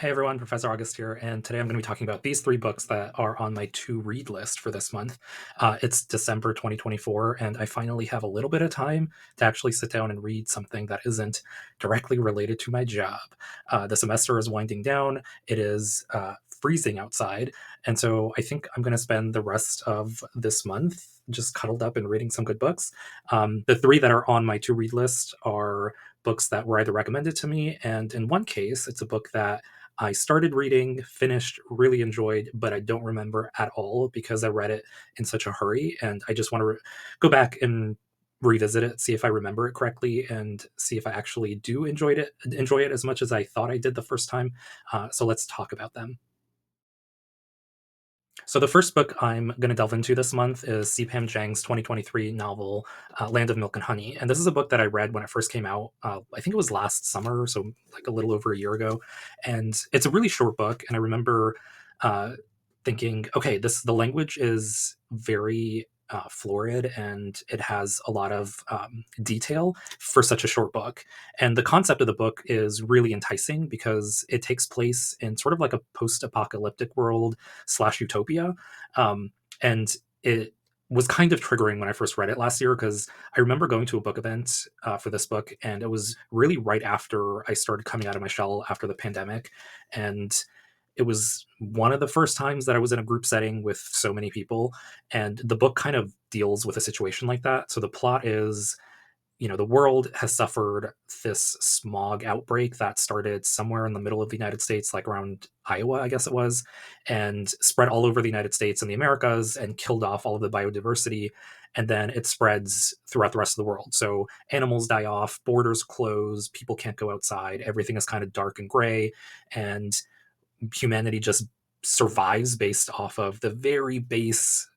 Hey everyone, Professor August here, and today I'm going to be talking about these three books that are on my to-read list for this month. It's December 2024, and I finally have a little bit of time to actually sit down and read something that isn't directly related to my job. The semester is winding down, it is freezing outside, and so I think I'm going to spend the rest of this month just cuddled up and reading some good books. The three that are on my to-read list are books that were either recommended to me, and in one case, it's a book that I started reading, finished, really enjoyed, but I don't remember at all because I read it in such a hurry. And I just want to go back and revisit it, see if I remember it correctly, and see if I actually do enjoy it as much as I thought I did the first time. So let's talk about them. So the first book I'm going to delve into this month is Pam Zhang's 2023 novel, Land of Milk and Honey. And this is a book that I read when it first came out. I think it was last summer, so like a little over a year ago. And it's a really short book. And I remember uh, thinking, okay, the language is very florid and it has a lot of detail for such a short book. And the concept of the book is really enticing because it takes place in sort of like a post-apocalyptic world slash utopia. Um, and it was kind of triggering when I first read it last year because I remember going to a book event for this book, and it was really right after I started coming out of my shell after the pandemic. And it was one of the first times that I was in a group setting with so many people. And the book kind of deals with a situation like that. So the plot is, the world has suffered this smog outbreak that started somewhere in the middle of the United States, like around Iowa, I guess it was, and spread all over the United States and the Americas and killed off all of the biodiversity. And then it spreads throughout the rest of the world. So animals die off, borders close, people can't go outside, everything is kind of dark and gray. And humanity just survives based off of the very base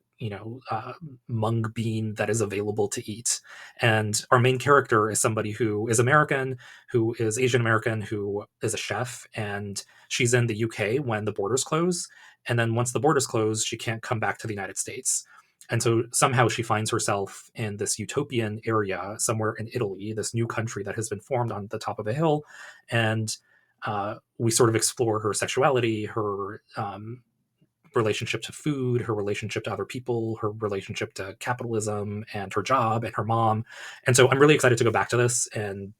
mung bean that is available to eat. And our main character is somebody who is American, who is Asian American, who is a chef, and she's in the UK when the borders close. And then once the borders close, she can't come back to the United States. And so somehow she finds herself in this utopian area somewhere in Italy, this new country that has been formed on the top of a hill. And we sort of explore her sexuality, her relationship to food, her relationship to other people, her relationship to capitalism, and her job and her mom. And so I'm really excited to go back to this and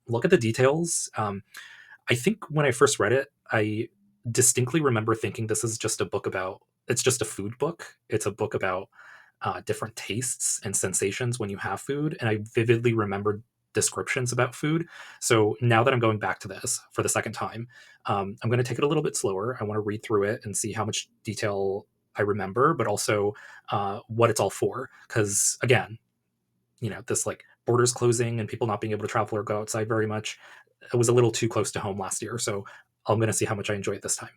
look at the details. I think when I first read it, I distinctly remember thinking this is just a book about, it's just a food book. It's a book about different tastes and sensations when you have food. And I vividly remembered descriptions about food. So now that I'm going back to this for the second time, I'm going to take it a little bit slower. I want to read through it and see how much detail I remember, but also what it's all for. Because again, this like borders closing and people not being able to travel or go outside very much, it was a little too close to home last year. So I'm going to see how much I enjoy it this time.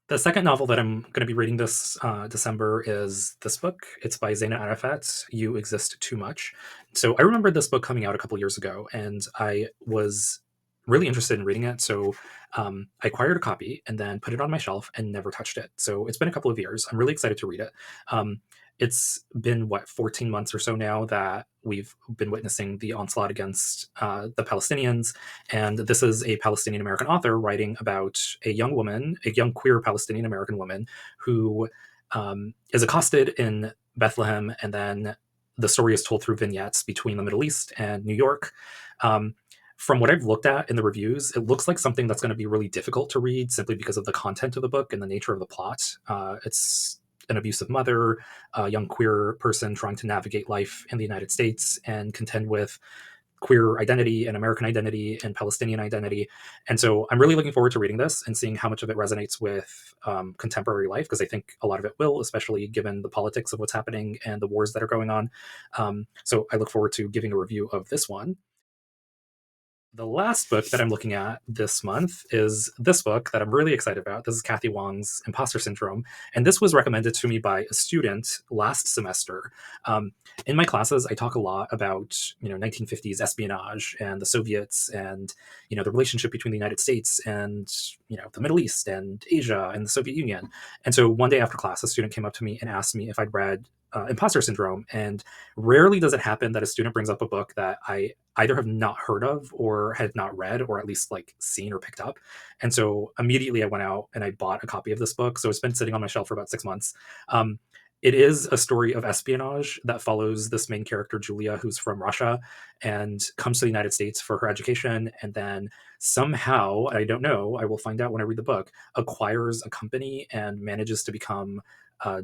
The second novel that I'm going to be reading this December is this book. It's by Zaina Arafat, You Exist Too Much. So I remember this book coming out a couple years ago, and I was really interested in reading it. So I acquired a copy and then put it on my shelf and never touched it. So it's been a couple of years. I'm really excited to read it. It's been, 14 months or so now that we've been witnessing the onslaught against the Palestinians. And this is a Palestinian American author writing about a young woman, a young queer Palestinian American woman who is accosted in Bethlehem. And then the story is told through vignettes between the Middle East and New York. Um, from what I've looked at in the reviews, it looks like something that's going to be really difficult to read simply because of the content of the book and the nature of the plot. It's an abusive mother, a young queer person trying to navigate life in the United States and contend with queer identity and American identity and Palestinian identity. And so I'm really looking forward to reading this and seeing how much of it resonates with contemporary life, because I think a lot of it will, especially given the politics of what's happening and the wars that are going on. So I look forward to giving a review of this one. The last book that I'm looking at this month is this book that I'm really excited about. This is Kathy Wang's Imposter Syndrome. And this was recommended to me by a student last semester. In my classes, I talk a lot about, 1950s espionage and the Soviets and, the relationship between the United States and, the Middle East and Asia and the Soviet Union. And so one day after class, a student came up to me and asked me if I'd read imposter syndrome. And rarely does it happen that a student brings up a book that I either have not heard of or had not read, or at least like seen or picked up. And so immediately I went out and I bought a copy of this book. So it's been sitting on my shelf for about 6 months. Um, it is a story of espionage that follows this main character, Julia, who's from Russia and comes to the United States for her education. And then somehow, I don't know, I will find out when I read the book, acquires a company and manages to become uh,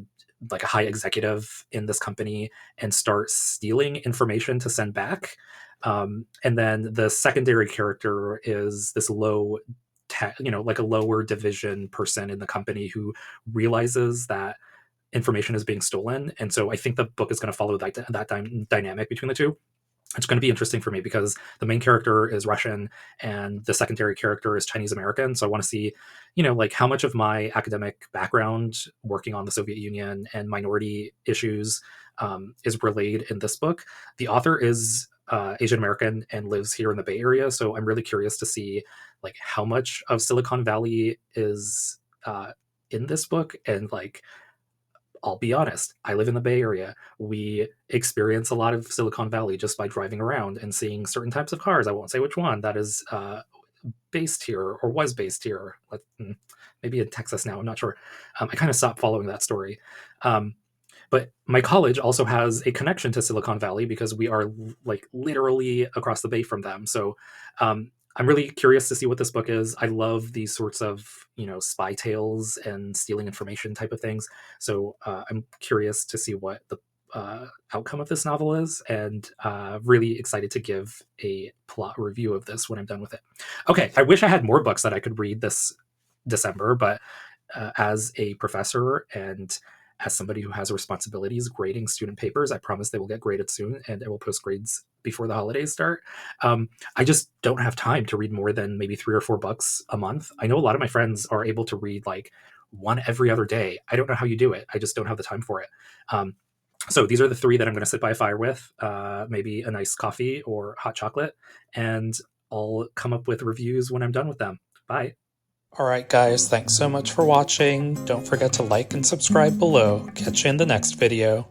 like a high executive in this company and start stealing information to send back. And then the secondary character is this like a lower division person in the company who realizes that information is being stolen. And so I think the book is going to follow that dynamic between the two. It's going to be interesting for me because the main character is Russian and the secondary character is Chinese American. So I want to see, like how much of my academic background working on the Soviet Union and minority issues is relayed in this book. The author is Asian American and lives here in the Bay Area. So I'm really curious to see like how much of Silicon Valley is in this book. And like, I'll be honest, I live in the Bay Area. We experience a lot of Silicon Valley just by driving around and seeing certain types of cars. I won't say which one that is based here or was based here. Maybe in Texas now, I'm not sure. I kind of stopped following that story. But my college also has a connection to Silicon Valley because we are like literally across the bay from them. So I'm really curious to see what this book is. I love these sorts of, spy tales and stealing information type of things. So I'm curious to see what the outcome of this novel is, and really excited to give a plot review of this when I'm done with it. Okay, I wish I had more books that I could read this December, but as a professor and as somebody who has responsibilities grading student papers, I promise they will get graded soon and I will post grades before the holidays start. I just don't have time to read more than maybe 3 or 4 books a month. I know a lot of my friends are able to read like one every other day. I don't know how you do it. I just don't have the time for it. So these are the 3 that I'm going to sit by a fire with, maybe a nice coffee or hot chocolate, and I'll come up with reviews when I'm done with them. Bye. Alright guys, thanks so much for watching. Don't forget to like and subscribe below. Catch you in the next video.